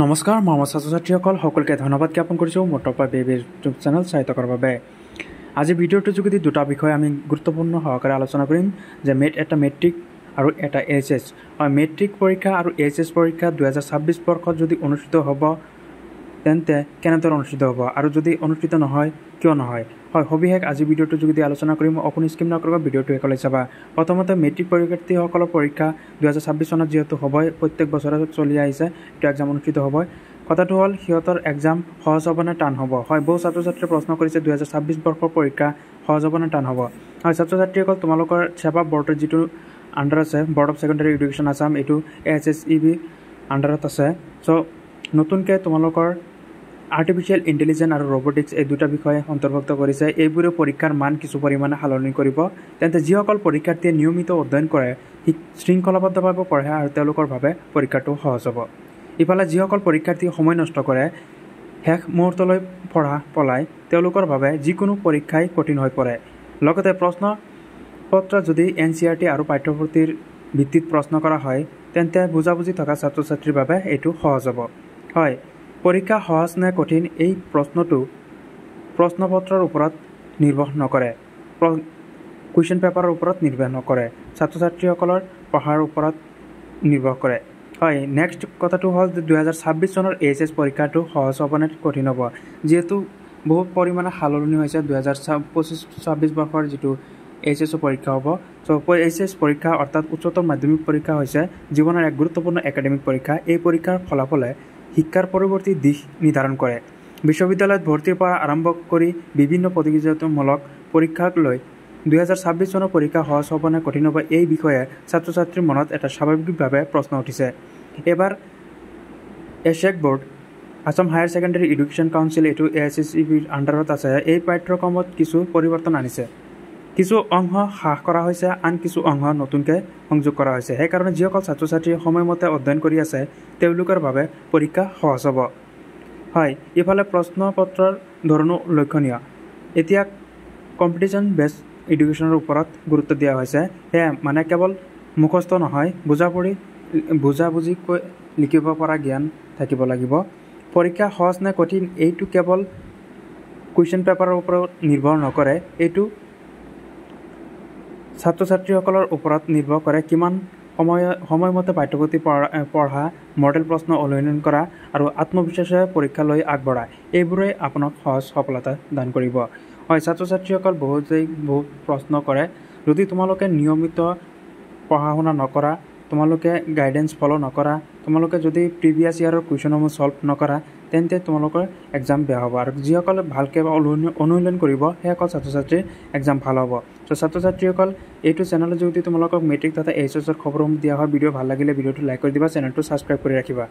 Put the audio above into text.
নমস্কাৰ মই ছাত্ৰ ছাত্ৰীসকল সকলোকে ধন্যবাদ জ্ঞাপন কৰিছোঁ মোৰ টপা বেবিৰ ইউটিউব চেনেল চাই থকাৰ বাবে। আজি ভিডিঅ'টোৰ যোগেদি দুটা বিষয় আমি গুৰুত্বপূৰ্ণ সহকাৰে আলোচনা কৰিম যে এটা মেট্ৰিক আৰু এটা এইচএছ। হয়, মেট্ৰিক পৰীক্ষা আৰু এইচএছ পৰীক্ষা 2026 বৰ্ষত যদি অনুষ্ঠিত হ'ব তেন্তে কেনেদৰে অনুষ্ঠিত হ'ব আৰু যদি অনুষ্ঠিত নহয় কিয় নহয়। হয়, সবিশেষ আজি ভিডিঅ'টোৰ যোগেদি আলোচনা কৰিম। অকণো স্কিপ নকৰিবা, ভিডিঅ'টো একেলগে চাবা। প্ৰথমতে মেট্ৰিক পৰীক্ষাৰ্থীসকলৰ পৰীক্ষা 2026 চনত যিহেতু হ'বই, প্ৰত্যেক বছৰে চলি আহিছে, এইটো এক্সাম অনুষ্ঠিত হ'ব। কথাটো হ'ল সিহঁতৰ এক্সাম সহজ হ'ব নে টান হ'ব। হয়, বহু ছাত্ৰ ছাত্ৰীয়ে প্ৰশ্ন কৰিছে 2026 বৰ্ষৰ পৰীক্ষা সহজ হ'ব নে টান হ'ব। হয়, ছাত্ৰ ছাত্ৰীসকল তোমালোকৰ ছেবা বৰ্ডৰ যিটো আণ্ডাৰ আছে, board of secondary education Assam, এইটো SSEB আণ্ডাৰত আছে। চ' নতুনকৈ তোমালোকৰ আৰ্টিফিচিয়েল ইণ্টেলিজেন্স আৰু ৰবটিক্স এই দুটা বিষয়ে অন্তৰ্ভুক্ত কৰিছে। এইবোৰে পৰীক্ষাৰ মান কিছু পৰিমাণে সলনি কৰিব। তেন্তে যিসকল পৰীক্ষাৰ্থীয়ে নিয়মিত অধ্যয়ন কৰে, শৃংখলাবদ্ধভাৱে পঢ়ে আৰু তেওঁলোকৰ বাবে পৰীক্ষাটো সহজ হ'ব। ইফালে যিসকল পৰীক্ষাৰ্থীয়ে সময় নষ্ট কৰে, শেষ মুহূৰ্তলৈ পঢ়া পলাই, তেওঁলোকৰ বাবে যিকোনো পৰীক্ষাই কঠিন হৈ পৰে। লগতে প্ৰশ্নপত্ৰ যদি NCERT আৰু পাঠ্যপুথিৰ ভিত্তিত প্ৰশ্ন কৰা হয় তেন্তে বুজাবুজি থকা ছাত্ৰ ছাত্ৰীৰ বাবে এইটো সহজ হ'ব। হয়, পৰীক্ষা সহজ নে কঠিন এই প্ৰশ্নটো প্ৰশ্নপত্ৰৰ ওপৰত নিৰ্ভৰ নকৰে, কুৱেশ্যন পেপাৰৰ ওপৰত নিৰ্ভৰ নকৰে, ছাত্ৰ ছাত্ৰীসকলৰ পঢ়াৰ ওপৰত নিৰ্ভৰ কৰে। হয়, নেক্সট কথাটো হ'ল যে 2026 চনৰ এইচএছ পৰীক্ষাটো সহজ হ'ব নে কঠিন হ'ব। যিহেতু বহুত পৰিমাণে সলনি হৈছে 2025-26 বৰ্ষৰ যিটো এইচএছ পৰীক্ষা হ'ব। চ' এইচএছ পৰীক্ষা অৰ্থাৎ উচ্চতৰ মাধ্যমিক পৰীক্ষা হৈছে জীৱনৰ এক গুৰুত্বপূৰ্ণ একাডেমিক পৰীক্ষা। এই পৰীক্ষাৰ ফলাফলে শিক্ষাৰ পৰৱৰ্তী দিশ নিৰ্ধাৰণ কৰে। বিশ্ববিদ্যালয়ত ভৰ্তিৰ পৰা আৰম্ভ কৰি বিভিন্ন প্ৰতিযোগিতামূলক পৰীক্ষাক লৈ 2026 চনৰ পৰীক্ষা সহজ হ'ব নে কঠিন হ'ব এই বিষয়ে ছাত্ৰ ছাত্ৰীৰ মনত এটা স্বাভাৱিকভাৱে প্ৰশ্ন উঠিছে। এবাৰ AHSEC board, Assam higher secondary education council, এইটো SSEBৰ আণ্ডাৰত আছে। এই পাঠ্যক্ৰমত কিছু পৰিৱৰ্তন আনিছে, কিছু অংশ হ্ৰাস কৰা হৈছে, আন কিছু অংশ নতুনকৈ সংযোগ কৰা হৈছে। সেইকাৰণে যিসকল ছাত্ৰ ছাত্ৰীয়ে সময়মতে অধ্যয়ন কৰি আছে তেওঁলোকৰ বাবে পৰীক্ষা সহজ হ'ব। হয়, ইফালে প্ৰশ্নপত্ৰৰ ধৰণো লক্ষণীয়। এতিয়া কম্পিটিশ্যন বেছড এডুকেশ্যনৰ ওপৰত গুৰুত্ব দিয়া হৈছে। সেয়া মানে কেৱল মুখস্থ নহয়, বুজাবুজিকৈ লিখিব পৰা জ্ঞান থাকিব লাগিব। পৰীক্ষা সহজ নে কঠিন এইটো কেৱল কুৱেশ্যন পেপাৰৰ ওপৰত নিৰ্ভৰ নকৰে, এইটো ছাত্ৰ ছাত্ৰীসকলৰ ওপৰত নিৰ্ভৰ কৰে। কিমান সময়মতে পাঠ্যপুথি পঢ়া, মডেল প্ৰশ্ন অনুশীলন কৰা আৰু আত্মবিশ্বাসেৰে পৰীক্ষালৈ আগবঢ়া, এইবোৰে আপোনাক সহজ সফলতা দান কৰিব। হয়, ছাত্ৰ ছাত্ৰীসকল বহুত প্ৰশ্ন কৰে। যদি তোমালোকে নিয়মিত পঢ়া শুনা নকৰা, তোমালোকে গাইডেঞ্চ ফ'ল' নকৰা, তোমালোকে যদি প্ৰিভিয়াছ ইয়াৰৰ কুৱেশ্যনসমূহ ছল্ভ নকৰা তেন্তে তোমালোকৰ এক্সাম বেয়া হ'ব। আৰু যিসকলে ভালকৈ অনুশীলন কৰিব সেইসকল ছাত্ৰ ছাত্ৰীৰ এক্সাম ভাল হ'ব। ত' ছাত্ৰ ছাত্ৰীসকল এইটো চেনেলত যদি তোমালোকক মেট্ৰিক তথা এইচএছৰ খবৰসমূহ দিয়া হয়, ভিডিঅ' ভাল লাগিলে ভিডিঅ'টো লাইক কৰি দিবা, চেনেলটো ছাবস্ক্ৰাইব কৰি ৰাখিবা।